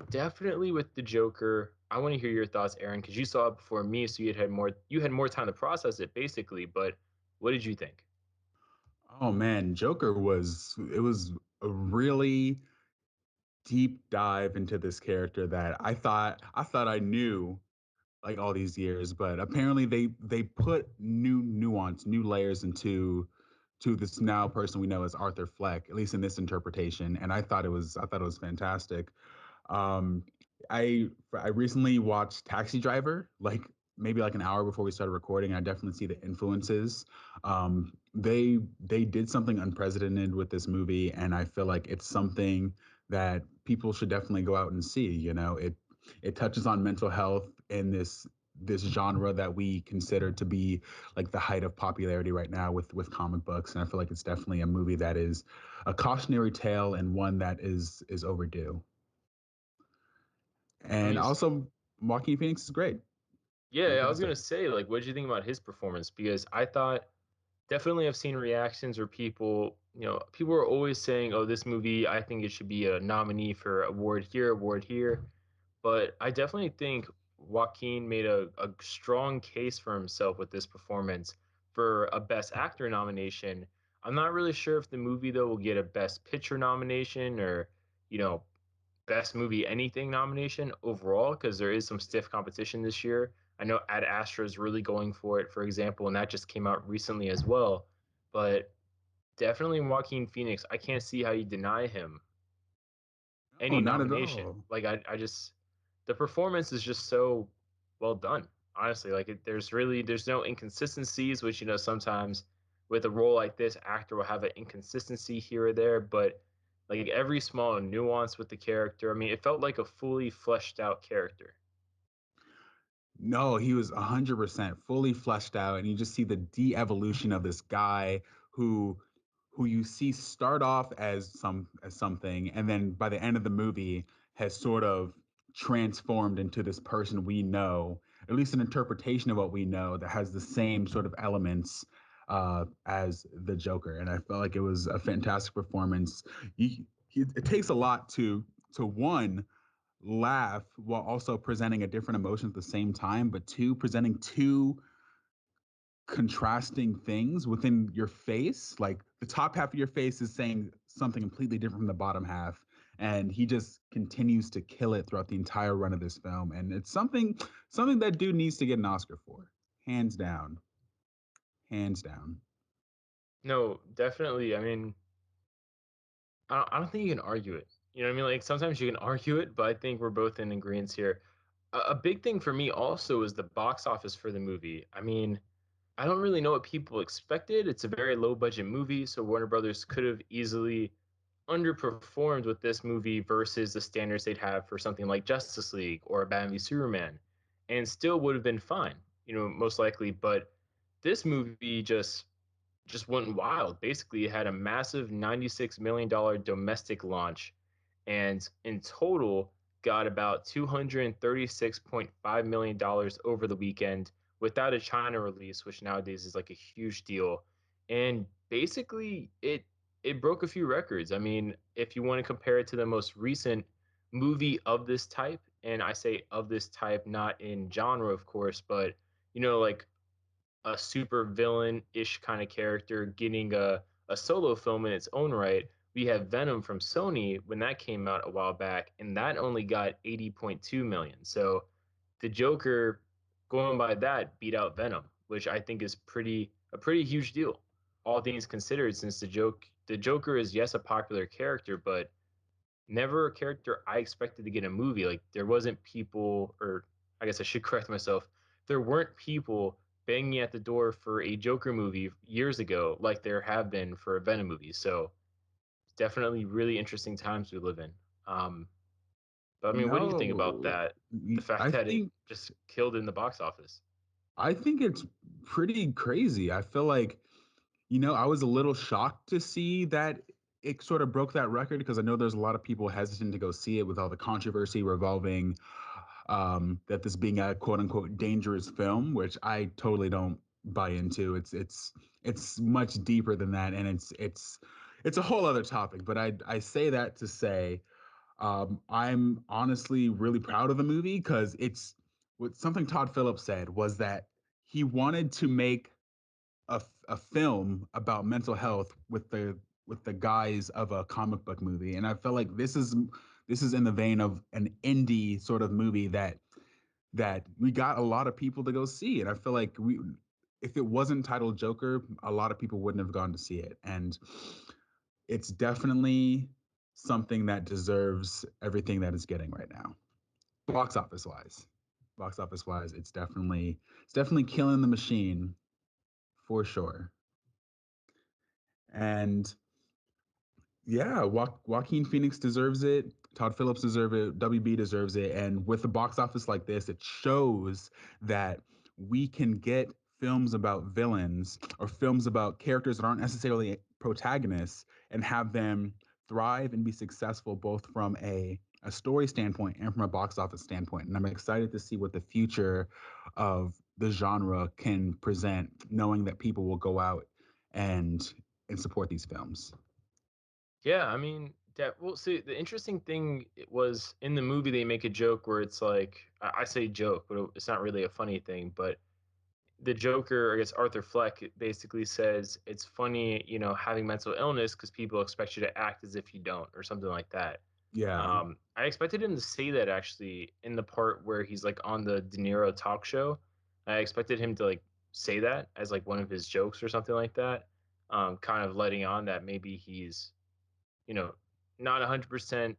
Definitely with the Joker. I want to hear your thoughts, Aaron, because you saw it before me, so you had more time to process it, basically. But what did you think? Oh man, Joker was a really deep dive into this character that I thought I knew like all these years, but apparently they put new nuance, new layers to this now person we know as Arthur Fleck, at least in this interpretation, and I thought it was fantastic. Um, I recently watched Taxi Driver, like maybe like an hour before we started recording. I definitely see the influences. They did something unprecedented with this movie, and I feel like it's something that people should definitely go out and see. It touches on mental health in this genre that we consider to be like the height of popularity right now with comic books, and I feel like it's definitely a movie that is a cautionary tale and one that is overdue. I And mean, also, Joaquin Phoenix is great. yeah, I was gonna Fantastic. say, like, what did you think about his performance? Because I thought definitely I've seen reactions where people are always saying, "Oh, this movie, I think it should be a nominee for award here, award here." But I definitely think Joaquin made a strong case for himself with this performance for a Best Actor nomination. I'm not really sure if the movie though will get a Best Picture nomination or, you know, Best Movie Anything nomination overall because there is some stiff competition this year. I know Ad Astra is really going for it, for example, and that just came out recently as well. But definitely Joaquin Phoenix, I can't see how you deny him Oh, any not at nomination. all. Like I just the performance is just so well done. Honestly, there's no inconsistencies, which sometimes with a role like this, actor will have an inconsistency here or there, but like every small nuance with the character, I mean, it felt like a fully fleshed out character. No, he was 100% fully fleshed out, and you just see the de-evolution of this guy who who you see start off as something, and then by the end of the movie has sort of transformed into this person we know, at least an interpretation of what we know that has the same sort of elements as the Joker. And I felt like it was a fantastic performance. It takes a lot to one laugh while also presenting a different emotion at the same time, but two, presenting two contrasting things within your face. Like the top half of your face is saying something completely different from the bottom half. And he just continues to kill it throughout the entire run of this film. And it's something that dude needs to get an Oscar for. Hands down. Hands down. No, definitely. I mean, I don't think you can argue it. You know what I mean? Like sometimes you can argue it, but I think we're both in agreement here. A big thing for me also is the box office for the movie. I mean, I don't really know what people expected. It's a very low budget movie, so Warner Brothers could have easily underperformed with this movie versus the standards they'd have for something like Justice League or Batman v Superman, and still would have been fine, most likely. But this movie just went wild. Basically, it had a massive $96 million domestic launch, and in total got about $236.5 million over the weekend without a China release, which nowadays is like a huge deal. And basically, it broke a few records. I mean, if you want to compare it to the most recent movie of this type, and I say of this type not in genre, of course, but like a super villain-ish kind of character getting a solo film in its own right. We have Venom from Sony when that came out a while back, and that only got 80.2 million. So the Joker, going by that, beat out Venom, which I think is a pretty huge deal, all things considered, since the Joker is, yes, a popular character, but never a character I expected to get a movie. Like there wasn't people, or I guess I should correct myself. There weren't people banging at the door for a Joker movie years ago, like there have been for a Venom movie. So definitely really interesting times we live in. Um, but I mean, what do you think about No, that? The fact I that it think just killed in the box office. I think it's pretty crazy. I feel like, I was a little shocked to see that it sort of broke that record because I know there's a lot of people hesitant to go see it with all the controversy revolving that this being a quote unquote dangerous film, which I totally don't buy into. It's much deeper than that, and it's a whole other topic. But I say that to say I'm honestly really proud of the movie because it's what something Todd Phillips said was that he wanted to make a film about mental health with the guise of a comic book movie, and I felt like this is in the vein of an indie sort of movie that we got a lot of people to go see, and I feel like we if it wasn't titled Joker, a lot of people wouldn't have gone to see it, and it's definitely something that deserves everything that it's getting right now, box office wise. Box office wise, it's definitely killing the machine for sure. And yeah, Joaquin Phoenix deserves it. Todd Phillips deserves it. WB deserves it. And with a box office like this, it shows that we can get films about villains or films about characters that aren't necessarily protagonists and have them thrive and be successful both from a story standpoint and from a box office standpoint. And I'm excited to see what the future of the genre can present, knowing that people will go out and support these films. Yeah, I mean, that well, see, the interesting thing was in the movie they make a joke where it's like I say joke, but it's not really a funny thing. But the Joker, I guess Arthur Fleck, basically says it's funny, having mental illness because people expect you to act as if you don't, or something like that. Yeah. I expected him to say that actually in the part where he's like on the De Niro talk show. I expected him to like say that as like one of his jokes or something like that. Kind of letting on that maybe he's you know, not 100%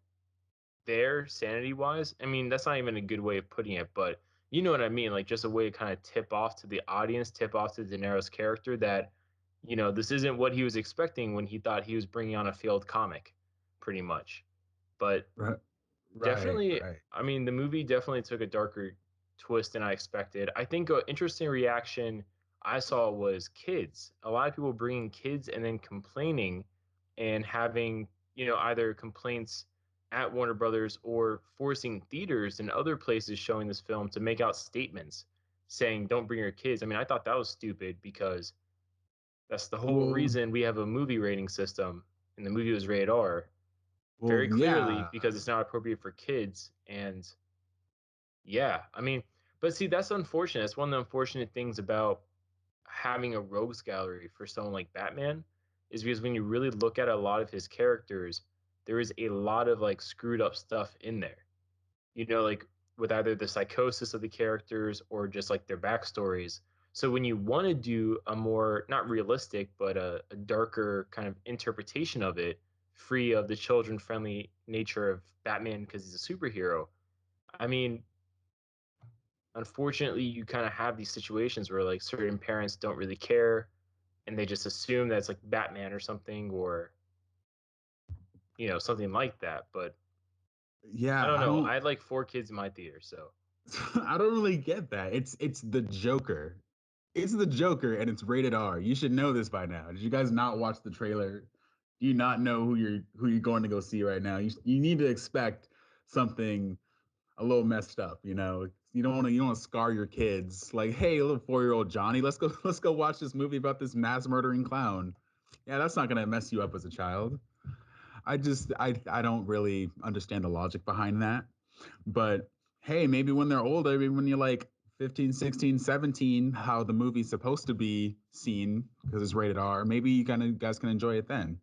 there sanity wise. I mean, that's not even a good way of putting it, but you know what I mean? Like just a way to kind of tip off to the audience, tip off to De Niro's character that, this isn't what he was expecting when he thought he was bringing on a failed comic, pretty much. But Right. Right. definitely, Right. I mean, the movie definitely took a darker twist than I expected. I think an interesting reaction I saw was kids. A lot of people bringing kids and then complaining and having, either complaints at Warner Brothers or forcing theaters and other places showing this film to make out statements saying, don't bring your kids. I mean, I thought that was stupid because that's the whole Well, reason we have a movie rating system and the movie was rated R well, very clearly yeah. because it's not appropriate for kids. And yeah, I mean, but see, that's unfortunate. It's one of the unfortunate things about having a rogues gallery for someone like Batman is because when you really look at a lot of his characters, there is a lot of like screwed up stuff in there. Like with either the psychosis of the characters or just like their backstories. So when you want to do a more not realistic but a darker kind of interpretation of it, free of the children friendly nature of Batman because he's a superhero. I mean, unfortunately, you kind of have these situations where like certain parents don't really care and they just assume that it's like Batman or something or something like that. But I Yeah, don't know. I had like four kids in my theater, so I don't really get that. It's the Joker. It's the Joker and it's rated R. You should know this by now. Did you guys not watch the trailer? Do you not know who you're going to go see right now? You need to expect something a little messed up, you know. You don't want to scar your kids. Like, hey, little 4-year-old Johnny, let's go watch this movie about this mass murdering clown. Yeah, that's not gonna mess you up as a child. I don't really understand the logic behind that. But hey, maybe when they're older, maybe when you're like 15, 16, 17, how the movie's supposed to be seen because it's rated R, maybe you kind of guys can enjoy it then.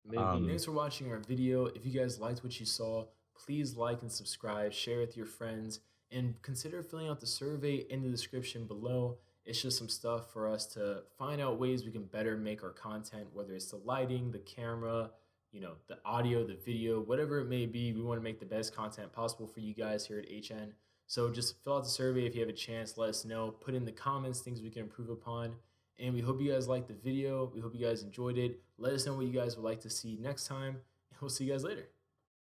maybe. Um, Thanks for watching our video. If you guys liked what you saw, please like and subscribe, share with your friends, and consider filling out the survey in the description below. It's just some stuff for us to find out ways we can better make our content, whether it's the lighting, the camera, the audio, the video, whatever it may be. We want to make the best content possible for you guys here at HN. So just fill out the survey if you have a chance. Let us know. Put in the comments things we can improve upon. And we hope you guys liked the video. We hope you guys enjoyed it. Let us know what you guys would like to see next time. And we'll see you guys later.